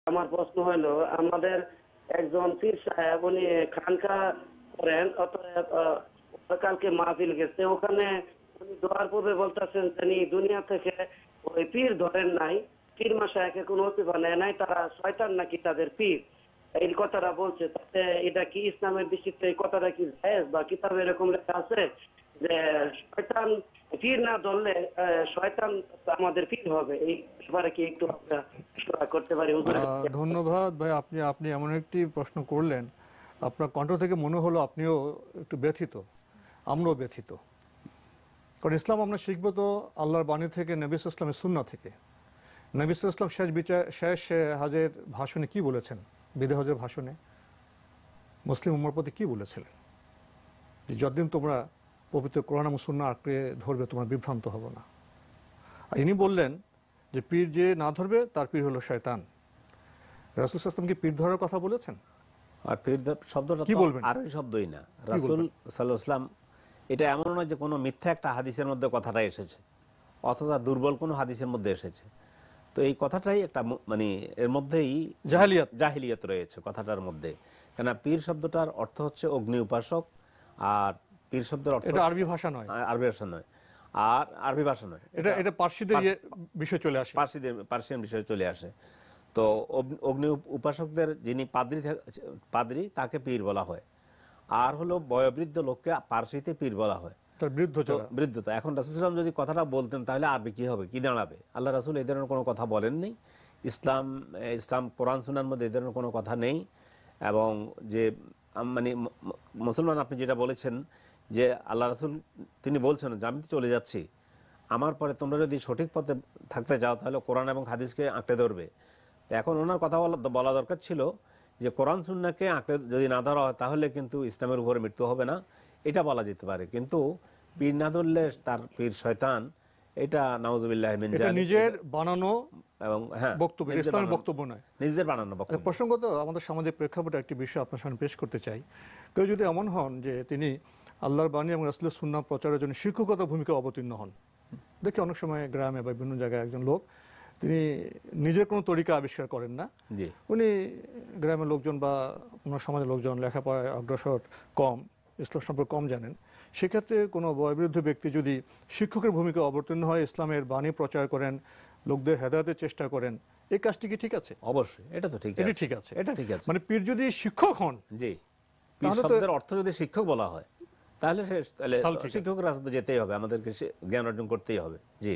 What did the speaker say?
আমার প্রশ্ন হলো, আমাদের একজন পীর সাহেব উনি খানকা করেন, অতএব কালকে মাহফিল গেছে, ওখানে উনি দোয়ার পূর্বে বলতেছেন তিনি দুনিয়া থেকে ওই পীর ধরেন নাই, পীর মাশায়েখকে কোনো ওসিফা নেয় নাই, তারা শয়তান নাকি তাদের পীর, এই কথাটা বলছে। তাতে এটা কি ইসলামের দৃষ্টিতে এই কথাটা কি জায়েজ, বা কিতাবে এরকম লেখা আছে যে শয়তান পীর না ধরলে শয়তান আমাদের পীর হবে? এই ব্যাপারে কি একটু আমরা করতে পারি হুজুরের কাছে? ধন্যবাদ ভাই, আপনি আপনি এমন একটি প্রশ্ন করলেন, আপনার কণ্ঠ থেকে মনে হলো আপনিও একটু ব্যথিত, আমরাও ব্যথিত। কারণ ইসলাম আমরা শিখবো তো আল্লাহর বাণী থেকে, নবী সাল্লাল্লাহু আলাইহি ওয়াসাল্লামের সুন্নাহ থেকে। নবী সাল্লাল্লাহু আলাইহি ওয়াসাল্লাম শেষ হজের ভাষণে কি বলেছেন? বিদায় হজের ভাষণে মুসলিম উম্মার প্রতি কি বলেছিলেন? যে যতদিন তোমরা পবিত্র কোরআন এবং সুন্নাহ আঁকড়ে ধরবে তোমরা বিভ্রান্ত হবে না। আর ইনি বললেন যে পীর যে না ধরবে তার পীর হলো শয়তান। রাসূল সাল্লাল্লাহু আলাইহি ওয়াসাল্লাম কি পীর ধরার কথা বলেছেন? আর পীর শব্দটা কি তো বলবেন? আরবি শব্দই না। রাসূল সাল্লাল্লাহু আলাইহি ওয়াসাল্লাম, এটা এমন নয় যে কোনো মিথ্যা একটা হাদিসের মধ্যে কথাটা এসেছে, অথবা দুর্বল কোনো হাদিসের মধ্যে এসেছে। তো এই কথাটাই একটা মানে এর মধ্যেই জাহিলিয়াত রয়েছে কথাটার মধ্যে। কেন পীর শব্দটার অর্থ হচ্ছে অগ্নি উপাসক, আর পীর শব্দের অর্থ এটা আরবি ভাষা নয়, আরবি ভাষা নয়, আর আরবি ভাষা নয়, এটা পার্সিদের বিষয় চলে আসে, পার্সিয়ান বিষয়ে চলে আসে। তো অগ্নি উপাসকদের যিনি পাদ্রী তাকে পীর বলা হয়। আর হলো বয়োবৃদ্ধ লোককে পার্সিতে পীর বলা হয়, তার বৃদ্ধতা। এখন রাসূল সাল্লাল্লাহু আলাইহি ওয়াসাল্লাম যদি কথাটা বলতেন তাহলে আরবি কি হবে, কি দাঁড়াবে? আল্লাহ রাসূল এই ধরনের কোনো কথা বলেননি। ইসলাম কোরআন সুন্নাহর মধ্যে এই ধরনের কোনো কথা নেই। এবং যে মানে মুসলমান, আপনি যেটা বলেছেন যে আল্লাহ রাসূল তিনি বলছেন যে আমি তো চলে যাচ্ছি, আমার পরে তোমরা যদি সঠিক পথে থাকতে চাও তাহলে কোরআন এবং হাদিসকে আঁকড়ে ধরবে। এখন ওনার কথা বলা দরকার ছিল যে কোরআন সুন্নাহকে আঁকড়ে যদি না ধরা হয় তাহলে কিন্তু ইসলামের উপরে মৃত্যু হবে না, এটা বলা যেতে পারে। কিন্তু পীর না ধরলে তার পীর শয়তান, এটা নাউজুবিল্লাহ মিন জালিক, এটা নিজের বানানো এবং বক্তব্য, ইসলামের বক্তব্য নয়, নিজেদের বানানো বক্তব্য। প্রসঙ্গত আমাদের সামাজিক প্রেক্ষাপটে একটি বিষয় আপনার সামনে পেশ করতে চাই। কেউ যদি এমন হন যে তিনি আল্লাহর বাণী এবং রাসূলের সুন্নাহ প্রচারের জন্য শিক্ষকতা ভূমিকা অবতীর্ণ হন, দেখি অনেক সময় গ্রামে বা বিভিন্ন জায়গায় একজন লোক তিনি নিজের কোনো তরিকা আবিষ্কার করেন না, উনি গ্রামের লোকজন বা ওনার সমাজের লোকজন লেখাপড়ায় অগ্রসর কম, ইসলাম সম্পর্কে কম জানেন, সেক্ষেত্রে কোনো বয়োবৃদ্ধ ব্যক্তি যদি শিক্ষকের ভূমিকা অবতীর্ণ হয়, ইসলামের বাণী প্রচার করেন, লোকদের হেদায়েতের চেষ্টা করেন, এই কাজটি কি ঠিক আছে? অবশ্যই এটা তো ঠিক আছে, ঠিক আছে, এটা ঠিক আছে। মানে পীর যদি শিক্ষক হন, জি, পীর শব্দের অর্থ যদি শিক্ষক বলা হয় তাহলে শিক্ষকের রাস্তায় যেতেই হবে, আমাদেরকে জ্ঞান অর্জন করতেই হবে। জি।